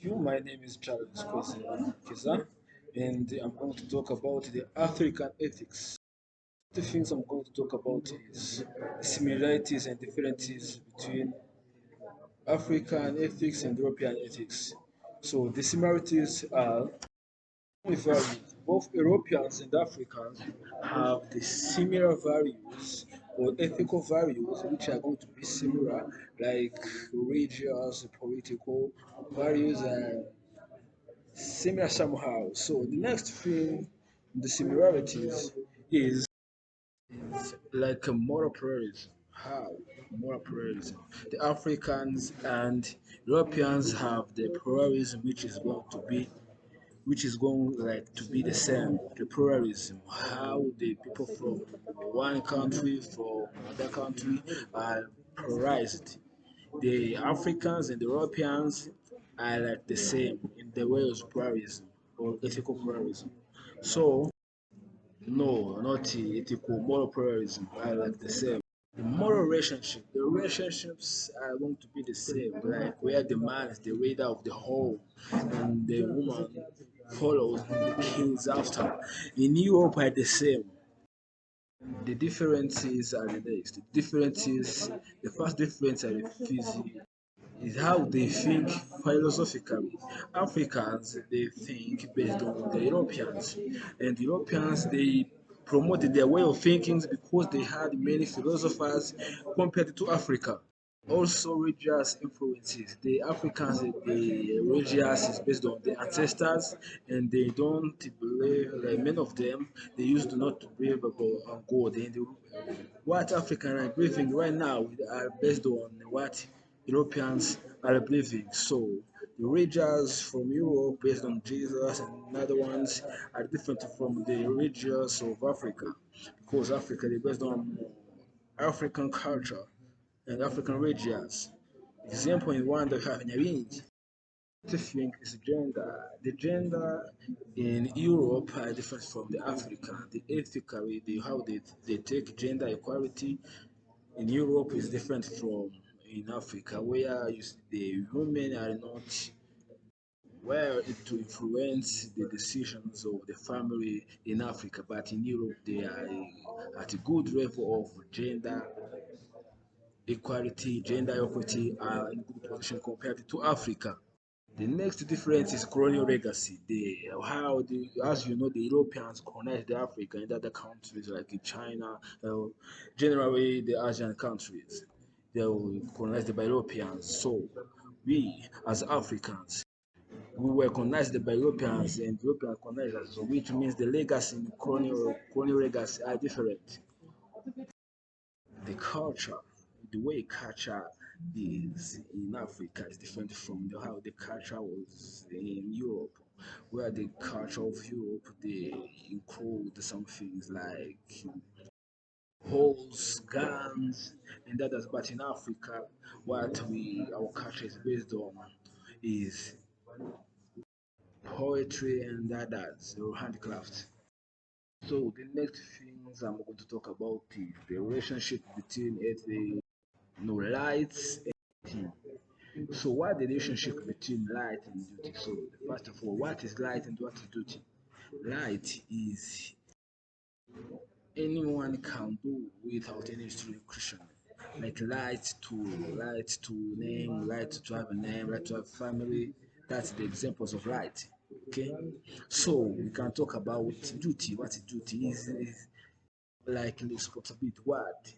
My name is Charles kwizera, and I'm going to talk about the African ethics. The things I'm going to talk about is similarities and differences between African ethics and European ethics. So the similarities are values. Both Europeans and Africans have the similar values or ethical values which are going to be similar, like religious, political values, and similar somehow. So the next thing, the similarities is like a moral pluralism. How? Moral pluralism. The Africans and Europeans have the pluralism which is going like to be the same. The pluralism. How the people from one country from another country are pluralized. The Africans and the Europeans are like the same in the way of pluralism or ethical pluralism. So no, not ethical, moral pluralism are like the same. The moral relationship, the relationships are going to be the same, like where the man is the leader of the home and the woman follows the kings after. In Europe are the same. The differences are the next. The first difference are the physics is how they think philosophically. Africans they think based on the Europeans, and the Europeans they promoted their way of thinking because they had many philosophers compared to Africa. Also, religious influences. The Africans, the religious is based on the ancestors, and they don't believe. Like many of them, they used not to believe on God. And what African are believing right now are based on what Europeans are believing. So the religions from Europe based on Jesus and other ones are different from the religions of Africa because Africa is based on African culture and African regions. Example in one that we have in Nyabingi. The thing is gender. The gender in Europe are different from the Africa. The ethically, how they take gender equality in Europe is different from in Africa, where the women are not well to influence the decisions of the family in Africa, but in Europe they are at a good level of gender equality are in good position compared to Africa. The next difference is colonial legacy. As you know, the Europeans colonized Africa and other countries like in China, generally the Asian countries. They were colonized by Europeans. So we, as Africans, we were colonized by Europeans and Europeans colonized us, so which means the legacy in colonial legacy are different. The culture, the way culture is in Africa is different from how the culture was in Europe, where the culture of Europe they include some things like holes, guns, and others. But in Africa, what we our culture is based on is poetry and others, or handicrafts. So the next things I'm going to talk about is the relationship between lights and duty. So what the relationship between light and duty? So first of all, what is light and what is duty? Light is anyone can do without any restriction. Like light to name, light to have a name, light to have family. That's the examples of light. Okay, so we can talk about duty. What is duty? Is like responsibility. What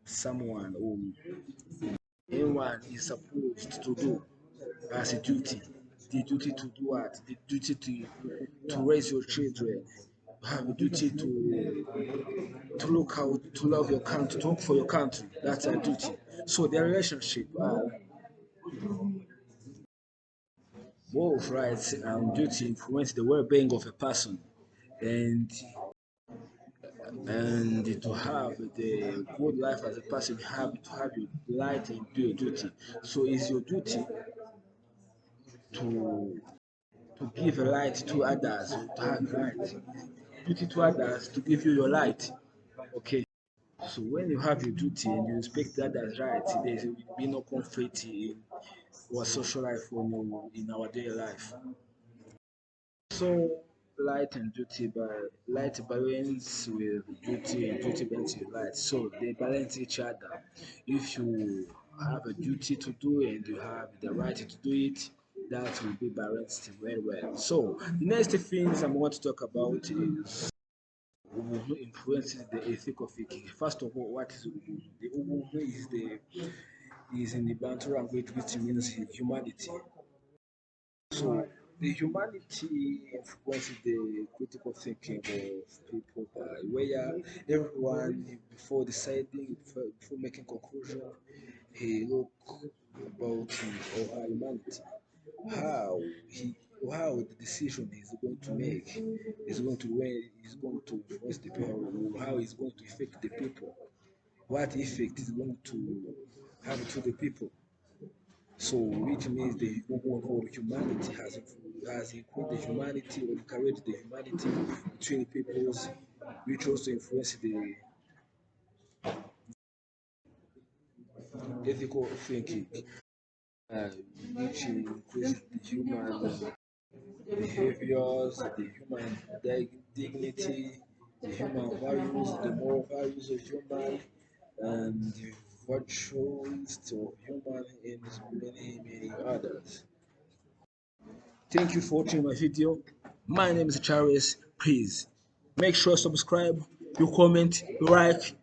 someone or anyone is supposed to do as a duty. The duty to do what? The duty to raise your children. You have a duty to look out, to love your country, to work for your country. That's a duty. So their relationship, both rights and duty influence the well-being of a person, and to have the good life as a person, you have to have your right and do your duty. So it's your duty to give a light to others, to have light. Duty to others to give you your light. Okay. So when you have your duty and you respect others' rights, there will be no conflict our social life in our daily life. So light and duty by light balance with duty and duty balance with light. So they balance each other. If you have a duty to do and you have the right to do it, that will be balanced very well. So the next things I'm going to talk about is who influences the ethical thinking. First of all, what is Ubuntu? The Ubuntu is in the Bantu language, which means humanity. So the humanity influences the critical thinking of people by where everyone before deciding, before making conclusion, he look about his or her humanity, how he how the decision he's going to make is going to where is going to influence the people, how he's going to affect the people, what effect is going to have to the people. So, which means the overall humanity has included the humanity or encouraged the humanity between peoples, which also influence the ethical thinking, uh, which includes the human behaviors, the human dignity, the human values, the moral values of human, and the virtues of human, and many others. Thank you for watching my video. My name is Charles. Please make sure subscribe, you comment, you like.